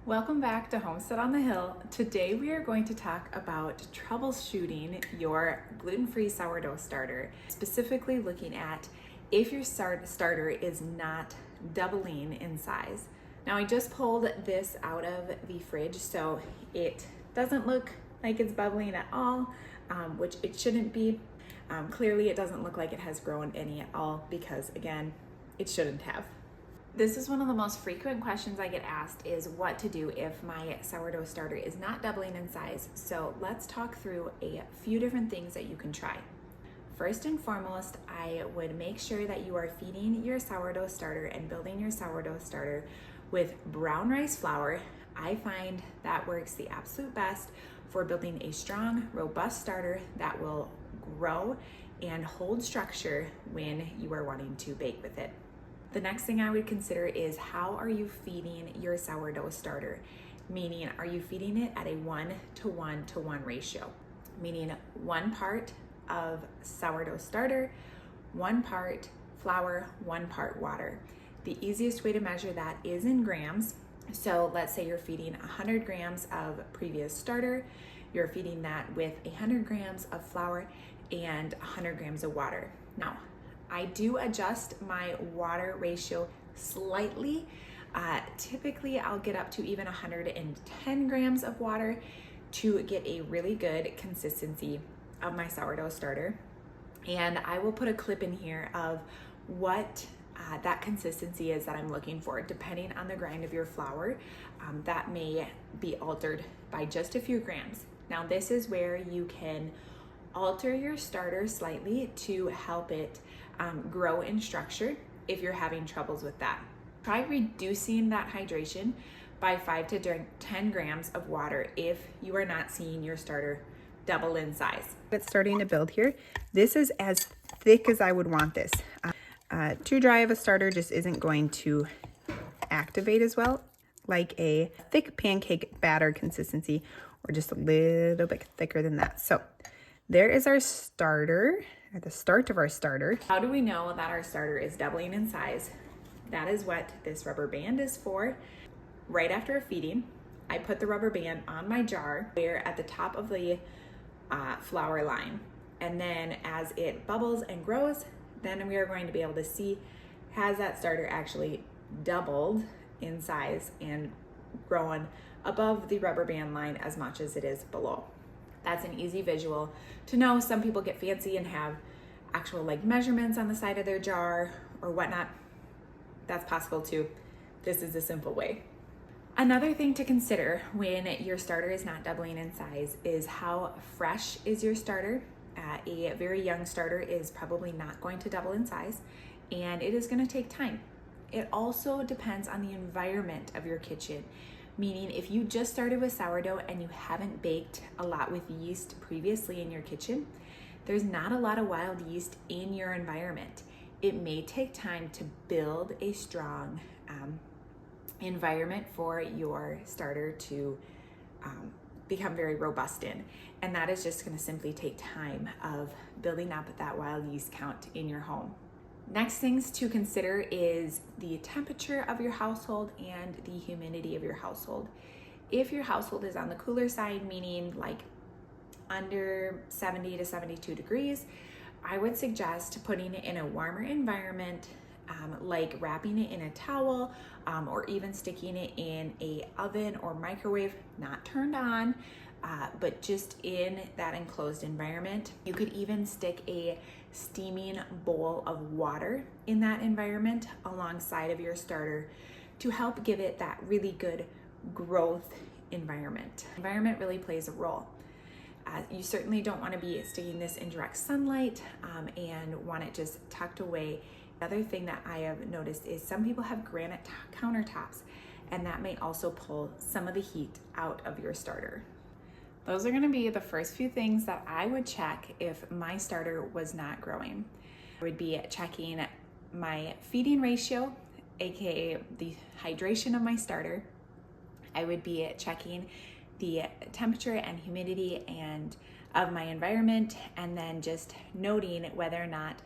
Welcome back to Homestead on the Hill. Today we are going to talk about troubleshooting your gluten-free sourdough starter, specifically looking at if your starter is not doubling in size. Now I just pulled this out of the fridge, so it doesn't look like it's bubbling at all, which it shouldn't be. Clearly it doesn't look like it has grown any at all because, again, it shouldn't have. This is one of the most frequent questions I get asked is what to do if my sourdough starter is not doubling in size. So let's talk through a few different things that you can try. First and foremost, I would make sure that you are feeding your sourdough starter and building your sourdough starter with brown rice flour. I find that works the absolute best for building a strong, robust starter that will grow and hold structure when you are wanting to bake with it. The next thing I would consider is how are you feeding your sourdough starter? Meaning, are you feeding it at a 1:1:1 ratio? Meaning 1 part of sourdough starter, 1 part flour, 1 part water. The easiest way to measure that is in grams. So let's say you're feeding 100 grams of previous starter, you're feeding that with 100 grams of flour and 100 grams of water. Now, I do adjust my water ratio slightly. Typically, I'll get up to even 110 grams of water to get a really good consistency of my sourdough starter. And I will put a clip in here of what that consistency is that I'm looking for. Depending on the grind of your flour, that may be altered by just a few grams. Now, this is where you can alter your starter slightly to help it grow in structure if you're having troubles with that. Try reducing that hydration by 5 to 10 grams of water if you are not seeing your starter double in size. It's starting to build here. This is as thick as I would want this. Too dry of a starter just isn't going to activate as well, like a thick pancake batter consistency or just a little bit thicker than that. So there is our starter, or the start of our starter. How do we know that our starter is doubling in size? That is what this rubber band is for. Right after feeding, I put the rubber band on my jar where at the top of the flour line. And then as it bubbles and grows, then we are going to be able to see, has that starter actually doubled in size and grown above the rubber band line as much as it is below. That's an easy visual to know. Some people get fancy and have actual measurements on the side of their jar or whatnot. That's possible too. This is a simple way. Another thing to consider when your starter is not doubling in size is how fresh is your starter. A very young starter is probably not going to double in size, and it is going to take time. It also depends on the environment of your kitchen. Meaning if you just started with sourdough and you haven't baked a lot with yeast previously in your kitchen, there's not a lot of wild yeast in your environment. It may take time to build a strong environment for your starter to become very robust in. And that is just going to simply take time of building up that wild yeast count in your home. Next things to consider is the temperature of your household and the humidity of your household. If your household is on the cooler side, meaning under 70 to 72 degrees, I would suggest putting it in a warmer environment, like wrapping it in a towel or even sticking it in a oven or microwave, not turned on, but just in that enclosed environment. You could even stick a steaming bowl of water in that environment alongside of your starter to help give it that really good growth environment. Environment really plays a role. You certainly don't want to be sticking this in direct sunlight and want it just tucked away. The other thing that I have noticed is some people have granite countertops, and that may also pull some of the heat out of your starter. Those are going to be the first few things that I would check if my starter was not growing. I would be checking my feeding ratio, aka the hydration of my starter. I would be checking the temperature and humidity and of my environment, and then just noting whether or not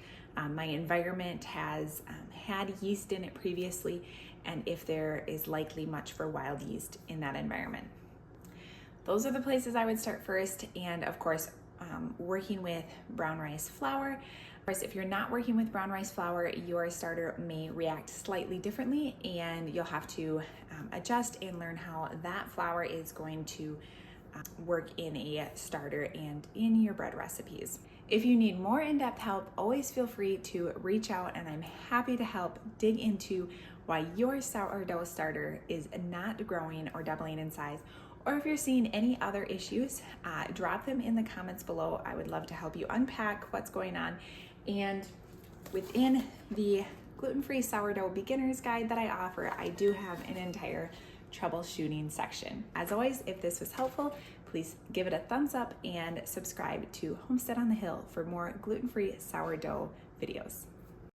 my environment has had yeast in it previously and if there is likely much for wild yeast in that environment. Those are the places I would start first, and of course, working with brown rice flour. Of course, if you're not working with brown rice flour, your starter may react slightly differently, and you'll have to adjust and learn how that flour is going to work in a starter and in your bread recipes. If you need more in-depth help, always feel free to reach out, and I'm happy to help dig into why your sourdough starter is not growing or doubling in size. Or if you're seeing any other issues, drop them in the comments below. I would love to help you unpack what's going on. And within the gluten-free sourdough beginner's guide that I offer, I do have an entire troubleshooting section. As always, if this was helpful, please give it a thumbs up and subscribe to Homestead on the Hill for more gluten-free sourdough videos.